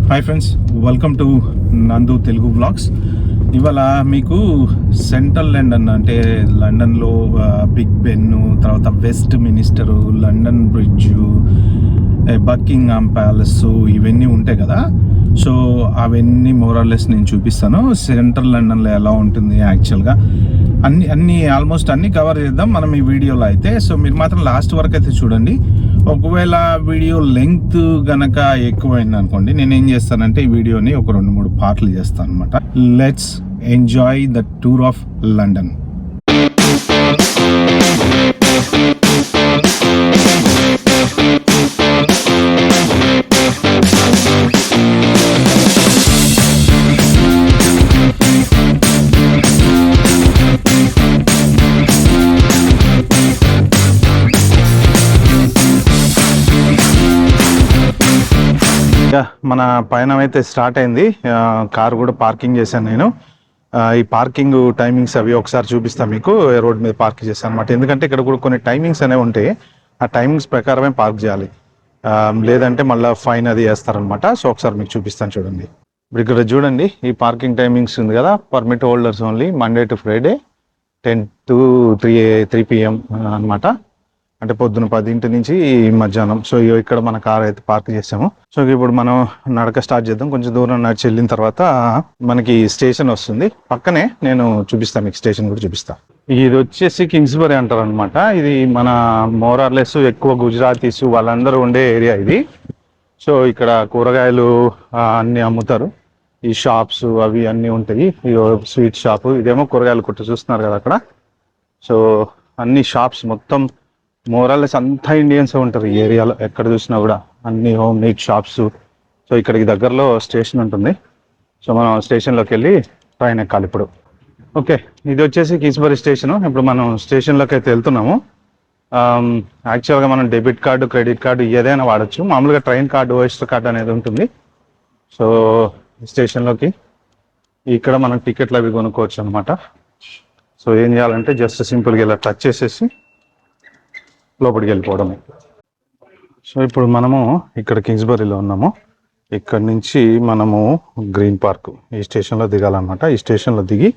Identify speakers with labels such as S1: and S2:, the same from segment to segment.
S1: Hi friends, welcome to నందు Telugu vlogs. ఇవాళ మీకు సెంట్రల్ లండన్ అంటే లండన్లో బిగ్ బెన్, తర్వాత west minister, London bridge, Buckingham palace ఇవన్నీ ఉంటాయి కదా. సో అవన్నీ మోరార్లెస్ నేను చూపిస్తాను. సెంట్రల్ లండన్లో ఎలా ఉంటుంది యాక్చువల్గా అన్ని ఆల్మోస్ట్ అన్నీ కవర్ చేద్దాం మనం ఈ వీడియోలో అయితే. సో మీరు మాత్రం లాస్ట్ వరకు అయితే చూడండి. ఒకవేళ వీడియో లెంగ్త్ గనక ఎక్కువైంది అనుకోండి, నేను ఏం చేస్తానంటే ఈ వీడియోని ఒక 2-3 పార్ట్లు చేస్తాను అనమాట. Let's enjoy the tour of London. మన పయనం అయితే స్టార్ట్ అయింది. కార్ కూడా పార్కింగ్ చేశాను నేను. ఈ పార్కింగ్ టైమింగ్స్ అవి ఒకసారి చూపిస్తాను మీకు. రోడ్ మీద పార్కింగ్ చేశాను అనమాట. ఎందుకంటే ఇక్కడ కూడా కొన్ని టైమింగ్స్ అనేవి ఉంటాయి. ఆ టైమింగ్స్ ప్రకారమే పార్క్ చేయాలి, లేదంటే మళ్ళీ ఫైన్ అది వేస్తారనమాట. సో ఒకసారి మీకు చూపిస్తాను చూడండి. ఇప్పుడు ఇక్కడ చూడండి, ఈ పార్కింగ్ టైమింగ్స్ ఉంది కదా. Permit holders only Monday to Friday 10 to 3 PM అనమాట. అంటే పొద్దున 10 నుంచి మధ్యాహ్నం. సో ఇక్కడ మన కార్ అయితే పార్క్ చేసాము. సో ఇప్పుడు మనం నడక స్టార్ట్ చేద్దాం. కొంచెం దూరం నడిచి వెళ్ళిన తర్వాత మనకి స్టేషన్ వస్తుంది పక్కనే. నేను చూపిస్తాను మీకు, స్టేషన్ కూడా చూపిస్తాను. ఇది వచ్చేసి కింగ్స్బరీ అంటారు అనమాట. ఇది మన మోరార్లెస్ ఎక్కువ గుజరాతీస్ వాళ్ళందరూ ఉండే ఏరియా ఇది. సో ఇక్కడ కూరగాయలు అన్నీ అమ్ముతారు. ఈ షాప్స్ అవి అన్నీ ఉంటాయి. స్వీట్ షాపు, ఇదేమో కూరగాయలు కొట్టు చూస్తున్నారు కదా అక్కడ. సో అన్ని షాప్స్ మొత్తం మోరార్లెస్ అంతా ఇండియన్స్ ఉంటారు ఈ ఏరియాలో. ఎక్కడ చూసినా కూడా అన్ని హోమ్ మేడ్ షాప్స్. సో ఇక్కడికి దగ్గరలో స్టేషన్ ఉంటుంది. సో మనం స్టేషన్లోకి వెళ్ళి ట్రైన్ ఎక్కాలి ఇప్పుడు. ఓకే, ఇది వచ్చేసి కింగ్స్బరీ స్టేషను. ఇప్పుడు మనం స్టేషన్లోకి అయితే వెళ్తున్నాము. యాక్చువల్గా మనం డెబిట్ కార్డు, క్రెడిట్ కార్డు ఏదైనా వాడచ్చు. మామూలుగా ట్రైన్ కార్డు, ఓఎస్టర్ కార్డు అనేది ఉంటుంది. సో స్టేషన్లోకి ఇక్కడ మనం టికెట్లు అవి కొనుక్కోవచ్చు అనమాట. సో ఏం చేయాలంటే జస్ట్ సింపుల్గా ఇలా టచ్ చేసేసి లోపలికి వెళ్ళిపోవడమే. సో ఇప్పుడు మనము ఇక్కడ కింగ్స్బరీలో ఉన్నాము. ఇక్కడ నుంచి మనము గ్రీన్ పార్క్ ఈ స్టేషన్లో దిగాలన్నమాట. ఈ స్టేషన్లో దిగి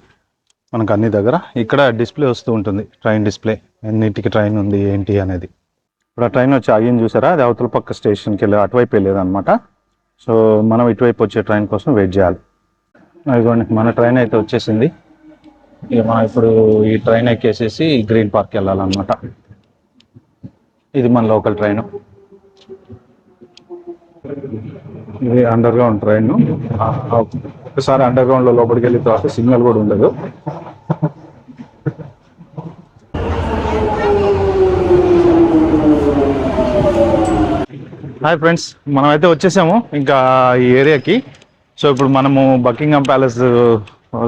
S1: మనకు అన్ని దగ్గర ఇక్కడ డిస్ప్లే వస్తూ ఉంటుంది, ట్రైన్ డిస్ప్లే, ఎన్నింటికి ట్రైన్ ఉంది ఏంటి అనేది. ఇప్పుడు ఆ ట్రైన్ వచ్చి ఆగింది చూసారా, అది అవతల పక్క స్టేషన్కి వెళ్ళి అటువైపు వెళ్ళేదన్నమాట. సో మనం ఇటువైపు వచ్చే ట్రైన్ కోసం వెయిట్ చేయాలి. ఇదిగోండి మన ట్రైన్ అయితే వచ్చేసింది. ఇక మనం ఇప్పుడు ఈ ట్రైన్ ఎక్కేసేసి గ్రీన్ పార్క్ వెళ్ళాలన్నమాట. ఇది మన లోకల్ ట్రైన్. ఇది అండర్ గ్రౌండ్ ట్రైన్. ఒకసారి అండర్ గ్రౌండ్ లో లోపలికి వెళ్ళిన తర్వాత సిగ్నల్ కూడా ఉండదు. హాయ్ ఫ్రెండ్స్, మనమైతే వచ్చేసాము ఇంకా ఈ ఏరియాకి. సో ఇప్పుడు మనము బకింగ్హామ్ ప్యాలెస్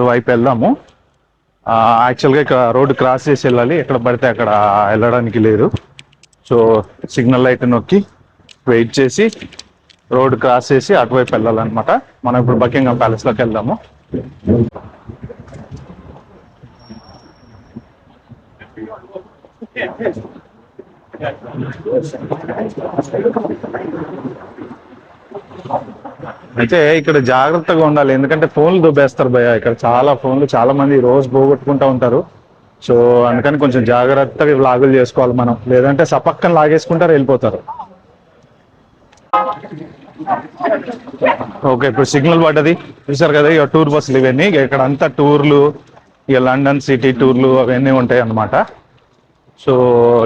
S1: వైపు వెళ్దాము. యాక్చువల్గా ఇక్కడ రోడ్డు క్రాస్ చేసి వెళ్ళాలి, ఎక్కడ పడితే అక్కడ వెళ్ళడానికి లేదు. సో సిగ్నల్ లైట్ నొక్కి వెయిట్ చేసి రోడ్ క్రాస్ చేసి అటువైపు వెళ్ళాలన్నమాట. మనం ఇప్పుడు బకింగ్హామ్ ప్యాలెస్లోకి వెళ్దాము. అయితే ఇక్కడ జాగ్రత్తగా ఉండాలి, ఎందుకంటే ఫోన్లు దుబ్బేస్తారు భయ. ఇక్కడ చాలా మంది రోజు పోగొట్టుకుంటూ ఉంటారు. సో అందుకని కొంచెం జాగ్రత్తగా లాగులు చేసుకోవాలి మనం, లేదంటే సపక్కన లాగేసుకుంటారు, వెళ్ళిపోతారు. ఓకే, ఇప్పుడు సిగ్నల్ పడ్డది చూసారు కదా. ఇక టూర్ బస్సులు ఇవన్నీ, ఇక్కడ అంతా టూర్లు, ఇక లండన్ సిటీ టూర్లు అవన్నీ ఉంటాయి అన్నమాట. సో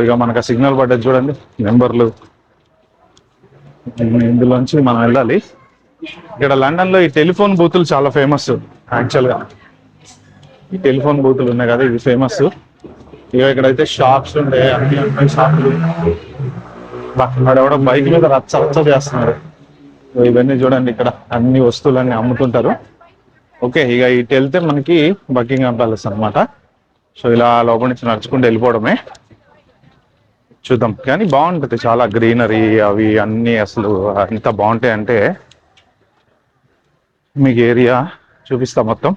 S1: ఇక మనకు ఆ సిగ్నల్ పడ్డది చూడండి, నెంబర్లు. ఇందులోంచి మనం వెళ్ళాలి. ఇక్కడ లండన్లో ఈ టెలిఫోన్ బూతులు చాలా ఫేమస్. యాక్చువల్గా ఈ టెలిఫోన్ బూతులు ఉన్నాయి కదా, ఇవి ఫేమస్. ఇక ఇక్కడైతే షాప్స్ ఉంటాయి, అన్ని ఉంటాయి షాపులు. ఎవడో బైక్ మీద రచ్చ చేస్తున్నారు. ఇవన్నీ చూడండి, ఇక్కడ అన్ని వస్తువులన్నీ అమ్ముతుంటారు. ఓకే, ఇక ఇటు వెళ్తే మనకి బకింగ్హామ్ ప్యాలెస్ అనమాట. సో ఇలా లోపల నుంచి నడుచుకుంటూ వెళ్ళిపోవడమే. చూద్దాం, కానీ బాగుంటుంది, చాలా గ్రీనరీ అవి అన్నీ అసలు ఎంత బాగుంటాయి అంటే మీకు ఏరియా చూపిస్తా మొత్తం.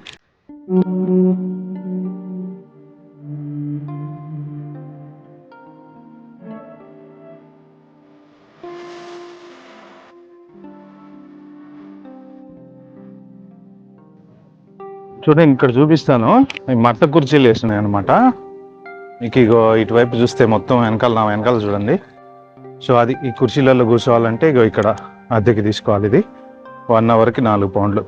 S1: చూడండి ఇక్కడ చూపిస్తాను. ఈ మట్ట కుర్చీలు వేసినాయి అనమాట. మీకు ఇగో ఇటువైపు చూస్తే మొత్తం వెనకాల, నా వెనకాల చూడండి. సో అది ఈ కుర్చీలలో కూర్చోవాలంటే ఇగో ఇక్కడ అద్దెకి తీసుకోవాలి. ఇది 1 అవర్కి 4 పౌండ్లు.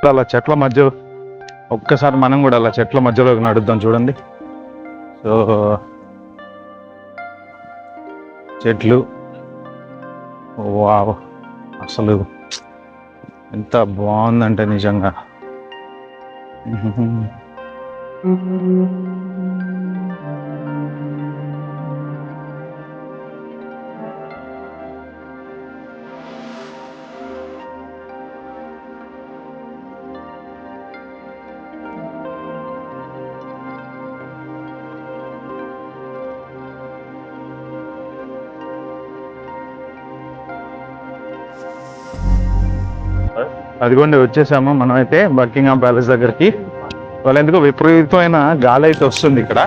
S1: అలా చెట్ల మధ్య ఒక్కసారి మనం కూడా అలా చెట్ల మధ్యలోకి నడుద్దాం చూడండి. సో చెట్లు, వావ్, అసలు ఎంత బాగుందంటే నిజంగా. అదిగోండి వచ్చేసాము మనమైతే బకింగ్హామ్ ప్యాలెస్ దగ్గరికి. వాళ్ళు ఎందుకో విపరీతమైన గాలి అయితే వస్తుంది ఇక్కడ.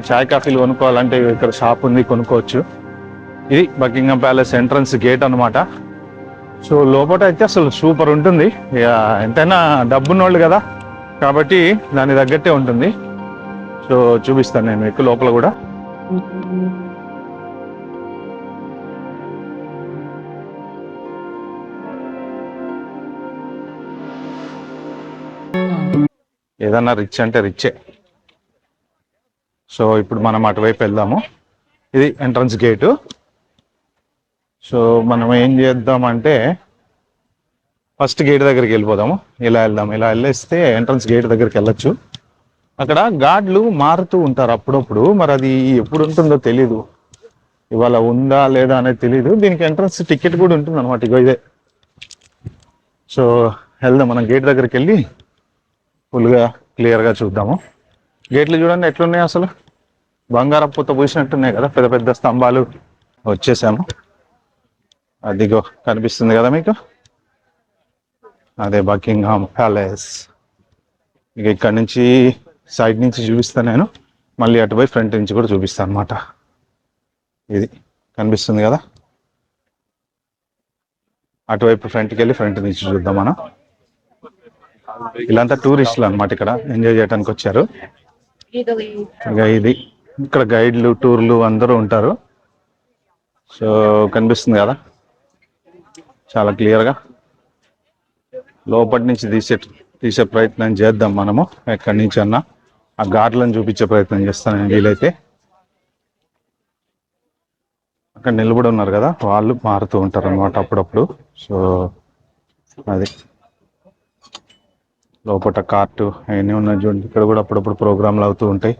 S1: చాయ్ కాఫీలు కొనుక్కోవాలంటే ఇక్కడ షాప్ ఉంది, కొనుక్కోవచ్చు. ఇది బకింగ్హామ్ ప్యాలెస్ ఎంట్రన్స్ గేట్ అనమాట. సో లోపల అయితే అసలు సూపర్ ఉంటుంది. ఎంతైనా డబ్బున్నోళ్ళు కదా కాబట్టి దాని తగ్గట్టే ఉంటుంది. సో చూపిస్తాను నేను మీకు లోపల కూడా. ఏదన్నా రిచ్ అంటే రిచ్చే. సో ఇప్పుడు మనం అటువైపు వెళ్దాము. ఇది ఎంట్రన్స్ గేటు. సో మనం ఏం చేద్దామంటే ఫస్ట్ గేట్ దగ్గరికి వెళ్ళిపోదాము. ఇలా వెళ్దాం. ఇలా వెళ్ళేస్తే ఎంట్రన్స్ గేట్ దగ్గరికి వెళ్ళొచ్చు. అక్కడ గార్డులు మారుతూ ఉంటారు అప్పుడప్పుడు. మరి అది ఎప్పుడు ఉంటుందో తెలీదు. ఇవాళ ఉందా లేదా అనేది తెలీదు. దీనికి ఎంట్రన్స్ టికెట్ కూడా ఉంటుంది అనమాట. ఇగో ఇదే. సో వెళ్దాం. మనం గేట్ దగ్గరికి వెళ్ళి ఫుల్గా క్లియర్గా చూద్దాము. గేట్లు చూడండి ఎట్లున్నాయి, అసలు బంగారం పూత పూసినట్టున్నాయి కదా, పెద్ద పెద్ద స్తంభాలు. వచ్చేసాము. అదిగో కనిపిస్తుంది కదా మీకు, అదే బకింగ్హామ్ ప్యాలెస్. ఇక ఇక్కడ నుంచి సైడ్ నుంచి చూపిస్తాను నేను, మళ్ళీ అటుపై ఫ్రంట్ నుంచి కూడా చూపిస్తాను అనమాట. ఇది కనిపిస్తుంది కదా, అటువైపు ఫ్రంట్కి వెళ్ళి ఫ్రంట్ నుంచి చూద్దాం మనం. ఇలాంతా టూరిస్టులు అనమాట, ఇక్కడ ఎంజాయ్ చేయడానికి వచ్చారు. ఇక ఇది ఇక్కడ గైడ్లు, టూర్లు అందరూ ఉంటారు. సో కనిపిస్తుంది కదా చాలా క్లియర్గా. లోపటి నుంచి తీసే ప్రయత్నం చేద్దాం మనము. ఎక్కడి నుంచి అన్నా ఆ గార్డులను చూపించే ప్రయత్నం చేస్తాను నేను వీలైతే. అక్కడ నిలబడి ఉన్నారు కదా, వాళ్ళు మారుతూ ఉంటారు అనమాట అప్పుడప్పుడు. సో అది లోపల కార్టు అవన్నీ ఉన్నాయి చూడండి. ఇక్కడ కూడా అప్పుడప్పుడు ప్రోగ్రాంలు అవుతూ ఉంటాయి.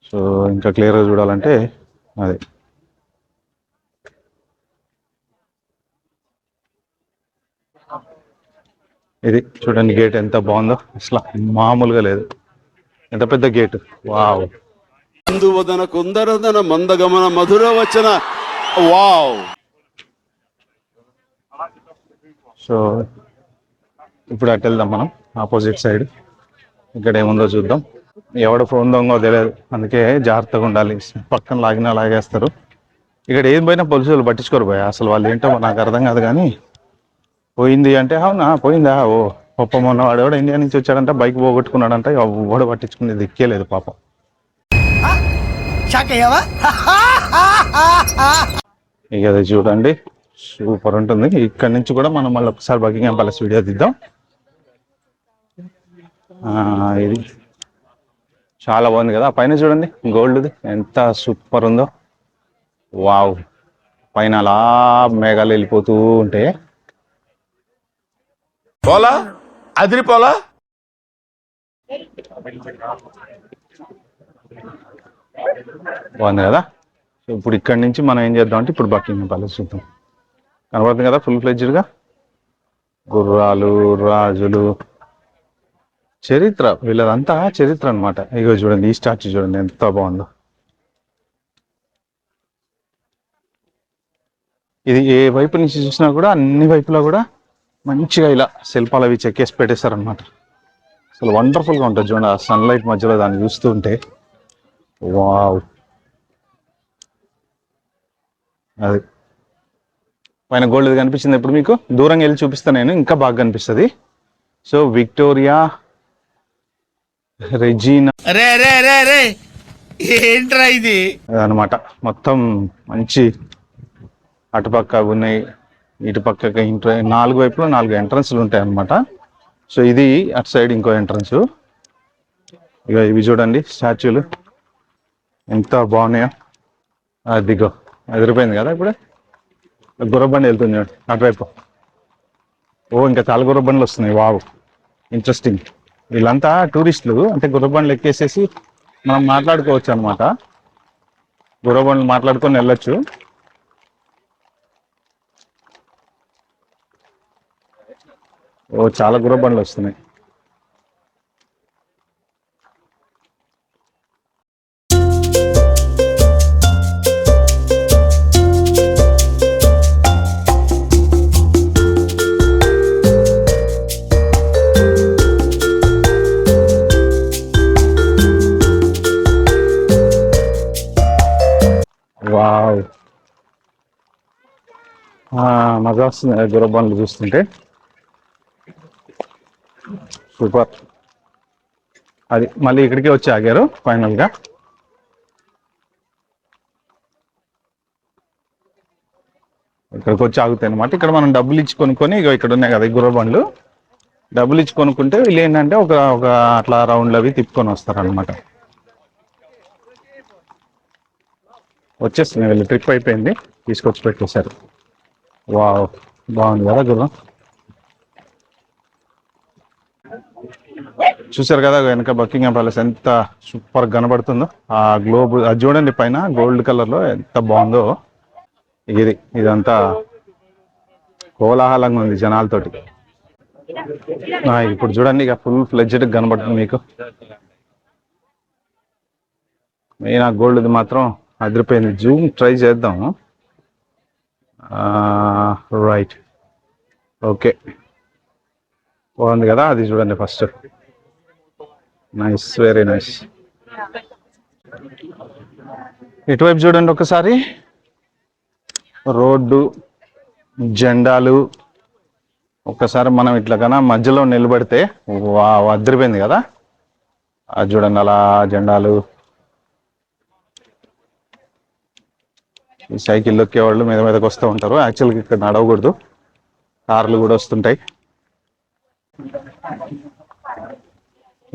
S1: సో ఇంకా క్లియర్గా చూడాలంటే అది ఇది చూడండి. గేట్ ఎంత బాగుందో, అసలు మామూలుగా లేదు. ఎంత పెద్ద గేటు, వావ్.
S2: అందువదన కుందరదన మందగమన మధుర వచన, వావ్.
S1: సో ఇప్పుడు అటు వెళ్దాం మనం, ఆపోజిట్ సైడ్. ఇక్కడ ఏముందో చూద్దాం. ఎవడ ఫోన్ దొంగో తెలియదు, అందుకే జాగ్రత్తగా ఉండాలి. పక్కన లాగినా లాగేస్తారు. ఇక్కడ ఏం పోయినా పోలీసులు పట్టించుకోరు పోయా. అసలు వాళ్ళు ఏంటో నాకు అర్థం కాదు. కానీ పోయింది అంటే అవునా పోయిందా, ఓ పాపం మొన్న వాడు ఎవడో ఇండియా నుంచి వచ్చాడంట, బైక్ పోగొట్టుకున్నాడంట, ఎవడో పట్టించుకునేది దిక్కేలేదు పాపం. ఇక అది చూడండి సూపర్ ఉంటుంది. ఇక్కడ నుంచి కూడా మనం మళ్ళీ ఒకసారి బకింగ్హామ్ ప్యాలెస్ వీడియో తీద్దాం. ఇది చాలా బాగుంది కదా. పైన చూడండి గోల్డ్ది ఎంత సూపర్ ఉందో, వావ్. పైన అలా మేఘాలు వెళ్ళిపోతూ ఉంటే
S2: పోలా అదిరిపోలా.
S1: బాగుంది కదా. సో ఇప్పుడు ఇక్కడ నుంచి మనం ఏం చేద్దాం అంటే ఇప్పుడు బకింగ్హామ్ ప్యాలెస్ చూద్దాం. కనబడుతుంది కదా ఫుల్ ఫ్లెడ్జ్డ్గా. గుర్రాలు, రాజులు, చరిత్ర, వీళ్ళదంతా చరిత్ర అనమాట. ఇగో చూడండి ఈ స్టాచ్యూ చూడండి ఎంత బాగుందో. ఇది ఏ వైపు నుంచి చూసినా కూడా అన్ని వైపులా కూడా మంచిగా ఇలా శిల్పాలు అవి చెక్కేసి పెట్టేశారనమాట. అసలు వండర్ఫుల్గా ఉంటుంది చూడండి ఆ సన్లైట్ మధ్యలో దాన్ని చూస్తూ ఉంటే. వావ్, అది పైన గోల్డ్ కనిపించింది. ఇప్పుడు మీకు దూరంగా వెళ్ళి చూపిస్తాను నేను, ఇంకా బాగా కనిపిస్తుంది. సో విక్టోరియా రెజీనా
S3: రే రే రే రే ఏంట్రా ఇది
S1: అనమాట. మొత్తం మంచి అటుపక్క ఉన్నాయి, ఇటుపక్క నాలుగు వైపులో 4 ఎంట్రన్స్లు ఉంటాయి అన్నమాట. సో ఇది అటు సైడ్ ఇంకో ఎంట్రన్స్. ఇక ఇవి చూడండి స్టాచ్యూలు ఎంత బాగున్నాయో. అదిగో ఎదిరిపోయింది కదా ఇప్పుడు. గుర్రబండి వెళ్తుంది చూడండి అటువైపు. ఓ ఇంకా చాలా గుర్రబండ్లు వస్తున్నాయి. Wow, interesting. వీళ్ళంతా టూరిస్టులు, అంటే గుర్రబండ్లు ఎక్కేసేసి మనం మాట్లాడుకోవచ్చు అనమాట. గుర్రబండ్లు మాట్లాడుకొని వెళ్ళొచ్చు. ఓ చాలా గుర్రబండ్లు వస్తున్నాయి. వావ్, మజా వస్తుంది గుర్రబండ్లు చూస్తుంటే. సూపర్. అది మళ్ళీ ఇక్కడికి వచ్చి ఆగారు ఫైనల్గా. ఇక్కడికి వచ్చి ఆగుతాయి అనమాట. ఇక్కడ మనం డబ్బులు ఇచ్చి కొనుక్కొని, ఇక ఇక్కడ ఉన్నాయి కదా ఈ గుర్రబండ్లు, డబ్బులు ఇచ్చి కొనుక్కుంటే వీళ్ళు ఏంటంటే ఒక ఒక అట్లా రౌండ్లు అవి తిప్పుకొని వస్తారు అనమాట. వచ్చేస్తున్నాయి, వీళ్ళు ట్రిప్ అయిపోయింది, తీసుకొచ్చి పెట్టేశారు. వావ్, బాగుంది కదా గుర్రం. చూసారు కదా వెనక బకింగ్హామ్ ప్యాలెస్ ఎంత సూపర్ కనబడుతుందో. ఆ గ్లోబ్ అది చూడండి పైన గోల్డ్ కలర్ లో ఎంత బాగుందో. ఇదంతా కోలాహలంగా ఉంది జనాలతోటి. ఇప్పుడు చూడండి ఇక ఫుల్ ఫ్లెడ్జ్డ్ కనబడుతుంది మీకు. మెయిన్ ఆ గోల్డ్ది మాత్రం అదిరిపోయింది. జూమ్ ట్రై చేద్దాం. రైట్, ఓకే, బాగుంది కదా. అది చూడండి ఫస్ట్. Nice, very nice. ఇటువైపు చూడండి ఒకసారి. రోడ్డు, జెండాలు. ఒక్కసారి మనం ఇట్లా కన్నా మధ్యలో నిలబడితే అదిరిపోయింది కదా. అది చూడండి అలా జెండాలు. ఈ సైకిల్ ఎక్కేవాళ్ళు మీద మీదకి వస్తూ ఉంటారు. యాక్చువల్గా ఇక్కడ నడవకూడదు, కార్లు కూడా వస్తుంటాయి.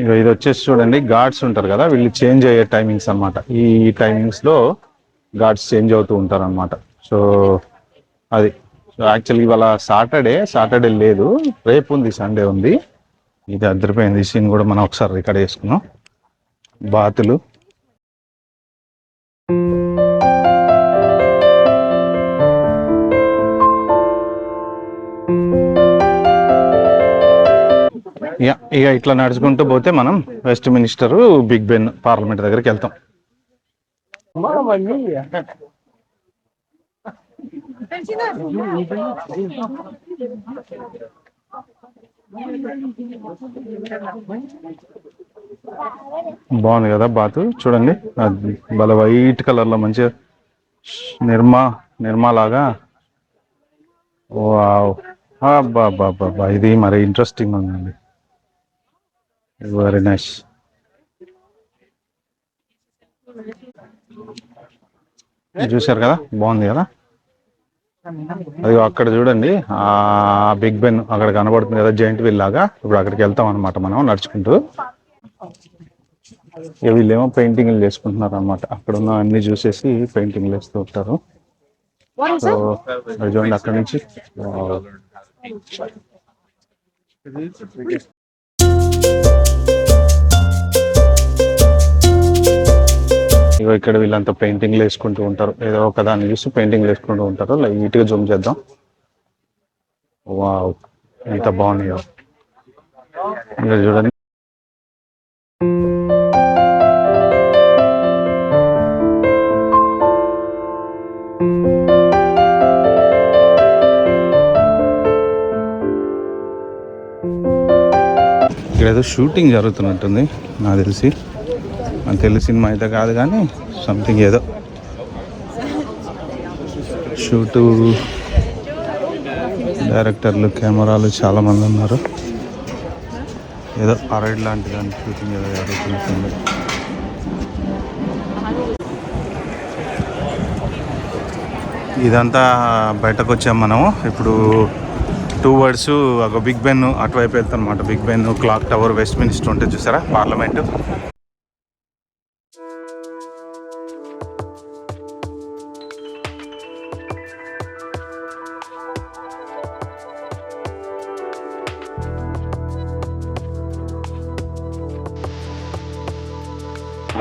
S1: ఇక ఇది వచ్చేసి చూడండి గార్డ్స్ ఉంటారు కదా, వీళ్ళు చేంజ్ అయ్యే టైమింగ్స్ అనమాట. ఈ టైమింగ్స్లో గార్డ్స్ చేంజ్ అవుతూ ఉంటారు అనమాట. సో అది యాక్చువల్గా ఇవాళ సాటర్డే లేదు, రేపు ఉంది, సండే ఉంది. ఇది అదిరిపోయింది. ఈ సీన్ కూడా మనం ఒకసారి రికార్డ్ చేసుకున్నాం. బాతులు. ఇక ఇట్లా నడుచుకుంటూ పోతే మనం Westminster, big Ben, parliament దగ్గరికి వెళ్తాం. బాగుంది కదా బాతు, చూడండి భలే వైట్ కలర్ లో మంచిగా నిర్మాలాగా. బాబా ఇది మరి ఇంట్రెస్టింగ్ ఉందండి. Very nice. చూసారు కదా, బాగుంది కదా. అది అక్కడ చూడండి ఆ బిగ్ బెన్ అక్కడ కనబడుతుంది కదా, జైంట్ వీల్ లాగా. ఇప్పుడు అక్కడికి వెళ్తాం అనమాట మనం నడుచుకుంటూ. వీళ్ళేమో పెయింటింగ్లు చేసుకుంటున్నారు అనమాట. అక్కడ ఉన్న అన్ని చూసేసి పెయింటింగ్లు వేస్తూ ఉంటారు. సో అది చూడండి అక్కడ నుంచి. ఇక్కడ వీళ్ళంతా పెయింటింగ్లు వేసుకుంటూ ఉంటారు. ఏదో ఒక దాన్ని చూసి పెయింటింగ్లు వేసుకుంటూ ఉంటారు. లైట్గా జూమ్ చేద్దాం. వావ్, ఎంత బాగున్నాయో చూడండి. ఇక్కడ ఏదో షూటింగ్ జరుగుతున్నట్టుంది నాకు తెలిసి. నాకు తెలిసి సినిమా అయితే కాదు కానీ సంథింగ్ ఏదో షూటు, డైరెక్టర్లు, కెమెరాలు చాలామంది ఉన్నారు. ఏదో పరేడ్ లాంటి దాని షూటింగ్ ఏదో జరుగుతున్నట్టుంది. ఇదంతా బయటకు వచ్చాం మనము. ఇప్పుడు టువర్డ్స్ ఒక బిగ్ బెన్ అటువైపు వెళ్తాం అనమాట. Big Ben, clock tower, Westminster ఉంటుంది చూసారా, పార్లమెంటు.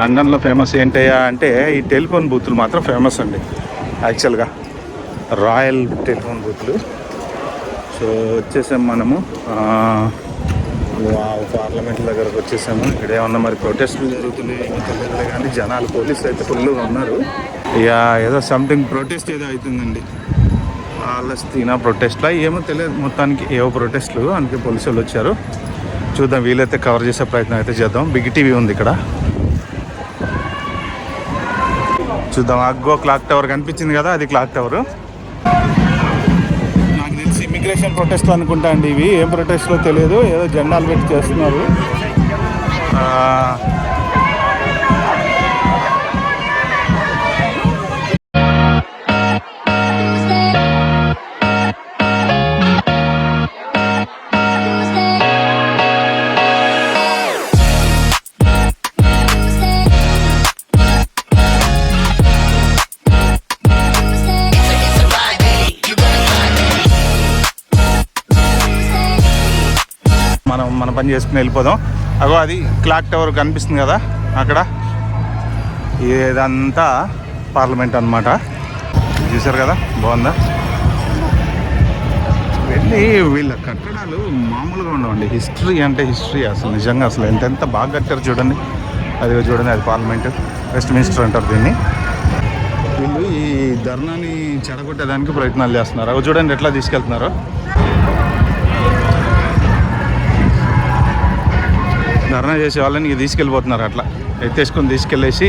S1: లండన్లో ఫేమస్ ఏంటయ్యా అంటే ఈ టెలిఫోన్ బూతులు మాత్రం ఫేమస్ అండి యాక్చువల్గా. రాయల్ టెలిఫోన్ బూతులు. సో వచ్చేసాం మనము పార్లమెంట్ దగ్గరకు వచ్చేసాము. ఇక్కడ ఏమన్నా మరి ప్రొటెస్టులు జరుగుతున్నాయి ఏమో తెలియదులే కానీ జనాలు, పోలీసులు అయితే ఫుల్గా ఉన్నారు. ఇక ఏదో సంథింగ్ ప్రొటెస్ట్ ఏదో అవుతుందండి. పాలస్తీనా ప్రొటెస్ట్లా ఏమో తెలియదు, మొత్తానికి ఏవో ప్రొటెస్టులు, అందుకే పోలీసు వాళ్ళు వచ్చారు. చూద్దాం, వీలైతే కవర్ చేసే ప్రయత్నం అయితే చేద్దాం. బిగ్ టీవీ ఉంది ఇక్కడ, చూద్దాం. అగ్గో క్లాక్ టవర్ కనిపించింది కదా, అది క్లాక్ టవర్. నాకు తెలిసి ఇమిగ్రేషన్ ప్రొటెస్ట్లు అనుకుంటా అండి ఇవి. ఏం ప్రొటెస్ట్లో తెలియదు, ఏదో జెండాలు పెట్టి చేస్తున్నారు. మన పని చేసుకుని వెళ్ళిపోదాం. అగో అది క్లాక్ టవర్ కనిపిస్తుంది కదా అక్కడ, ఇదంతా పార్లమెంట్ అనమాట. చూసారు కదా, బాగుందా? వెళ్ళి వీళ్ళ కట్టడాలు మామూలుగా ఉండవండి. హిస్టరీ అంటే హిస్టరీ అసలు, నిజంగా అసలు ఎంత బాగా కట్టారు చూడండి. అది చూడండి, అది పార్లమెంట్, వెస్ట్ మినిస్టర్ అంటారు దీన్ని. వీళ్ళు ఈ ధర్నాని చెడగొట్టేదానికి ప్రయత్నాలు చేస్తున్నారు. అవి చూడండి ఎట్లా తీసుకెళ్తున్నారు. ధర్నా చేసే వాళ్ళని తీసుకెళ్ళిపోతున్నారు. అట్లా ఎత్తేసుకొని తీసుకెళ్ళేసి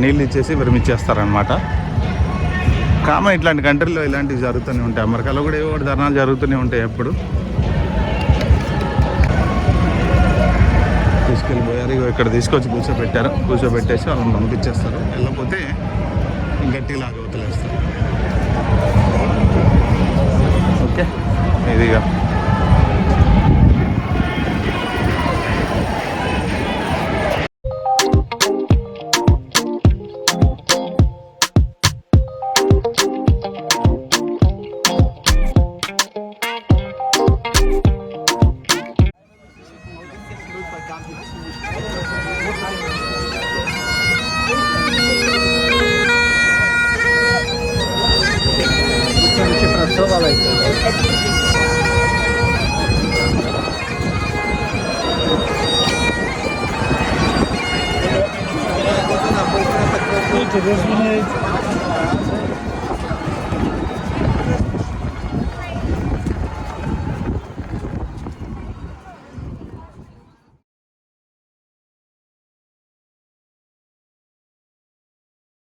S1: నీళ్ళు ఇచ్చేసి విరమిచ్చేస్తారనమాట. కామన్ ఇట్లాంటి కంట్రీలో ఇలాంటివి జరుగుతూనే ఉంటాయి. అమెరికాలో కూడా ఏవో ధర్నాలు జరుగుతూనే ఉంటాయి ఎప్పుడు. తీసుకెళ్ళిపోయారు, ఇక్కడ తీసుకొచ్చి కూర్చోబెట్టేసి వాళ్ళని పంపించేస్తారు. వెళ్ళకపోతే గట్టిగా లాగవతలేస్తారు. ఓకే, ఇదిగా